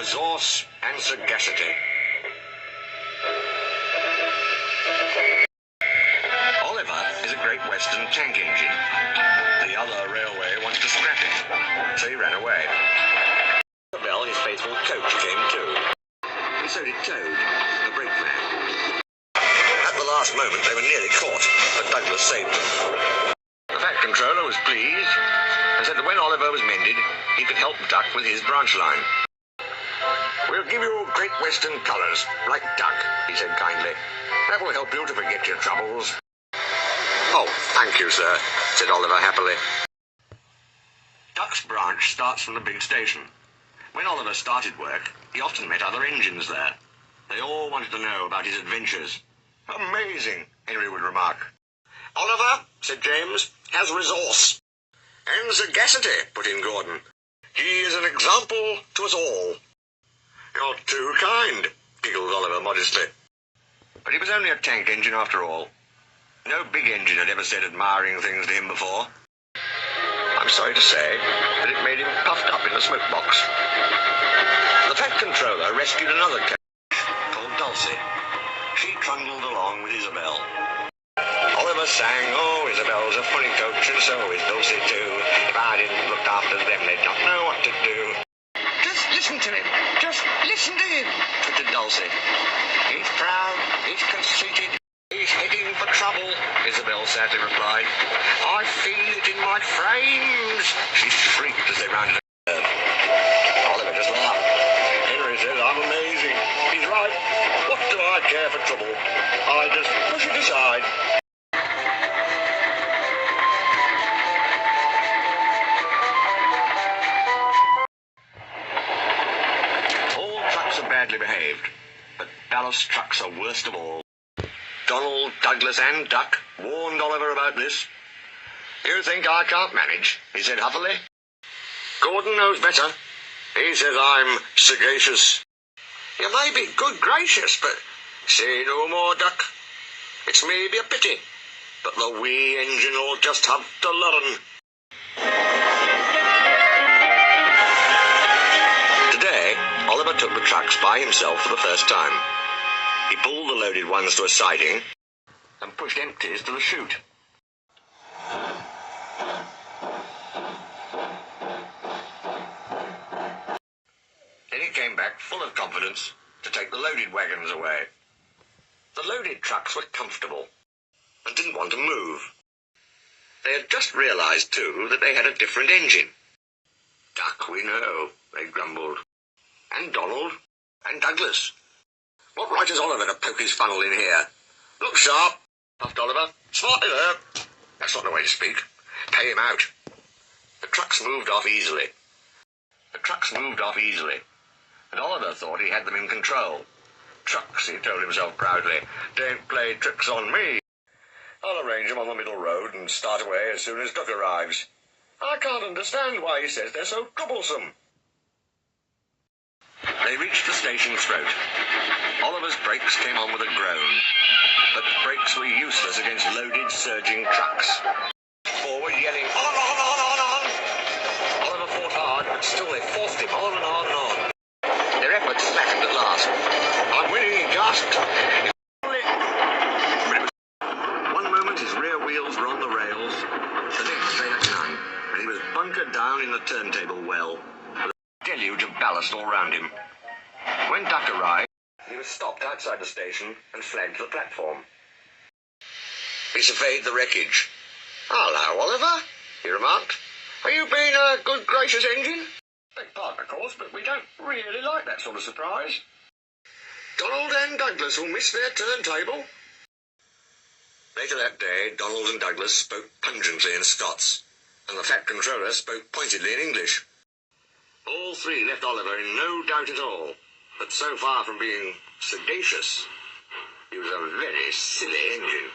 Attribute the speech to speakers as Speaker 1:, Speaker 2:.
Speaker 1: resource and sagacity. Oliver is a Great Western tank engine. The other railway wants to scrap it, so he ran away. Bell, his faithful coach, came too. And so did Toad, the brakeman. At the last moment they were nearly caught, but Douglas saved them. The Fat Controller was pleased, and said that when Oliver was mended, he could help Duck with his branch line. "We'll give you Great Western colours, like Duck," he said kindly. "That will help you to forget your troubles." "Oh, thank you, sir," said Oliver happily. Duck's branch starts from the big station. When Oliver started work, he often met other engines there. They all wanted to know about his adventures. "Amazing," Henry would remark. "Oliver," said James, "has resource." "And sagacity," put in Gordon. "He is an example to us all." "You're too kind," giggled Oliver modestly. But he was only a tank engine after all. No big engine had ever said admiring things to him before. I'm sorry to say that it made him puffed up in the smoke box. The Fat Controller rescued another coach called Dulcie. She trundled along with Isabel. Oliver sang, "Oh, Isabel's a funny coach, and so is Dulcie too. If I didn't look after them, they'd not know what to do." "Just listen to him. Just listen to him," twittered Dulcie. "He's proud, he's conceited, he's heading for trouble," Isabel sadly replied. "I feel it in my frames," she shrieked as they rounded a curve. Oliver just laughed. Henry said, "I'm amazing. He's right. What do I care for trouble? I just push it aside." All trucks are badly behaved, but ballast trucks are worst of all. Donald, Douglas and Duck warned Oliver about this. "You think I can't manage?" he said huffily. "Gordon knows better. He says I'm sagacious." "You may be good gracious, but say no more, Duck. It's maybe a pity, but the wee engine'll just have to learn." Today, Oliver took the trucks by himself for the first time. He pulled the loaded ones to a siding and pushed empties to the chute. Then he came back full of confidence to take the loaded wagons away. The loaded trucks were comfortable and didn't want to move. They had just realised, too, that they had a different engine. "Duck, we know," they grumbled. "And Donald, and Douglas. What right has Oliver to poke his funnel in here?" "Look sharp," puffed Oliver. "Smartly there. That's not the way to speak. Pay him out." The trucks moved off easily. And Oliver thought he had them in control. "Trucks," he told himself proudly, "don't play tricks on me. I'll arrange them on the middle road and start away as soon as Duck arrives. I can't understand why he says they're so troublesome." They reached the station's throat. Oliver's brakes came on with a groan, but the brakes were useless against loaded, surging trucks. Forward yelling, "On, on, on, on, on!" Oliver fought hard, but still they forced him on and on and on. Their efforts slackened at last. "I'm winning," he gasped. One moment his rear wheels were on the rails, the next they had none, and he was bunkered down in the turntable well, with a deluge of ballast all round him. When Duck arrived, he was stopped outside the station and fled to the platform. He surveyed the wreckage. "Hello, Oliver," he remarked. "Are you being a good gracious engine?" "Beg pardon, of course, but we don't really like that sort of surprise." "Donald and Douglas will miss their turntable." Later that day, Donald and Douglas spoke pungently in Scots, and the Fat Controller spoke pointedly in English. All three left Oliver in no doubt at all, but so far from being sagacious, he was a very silly engine.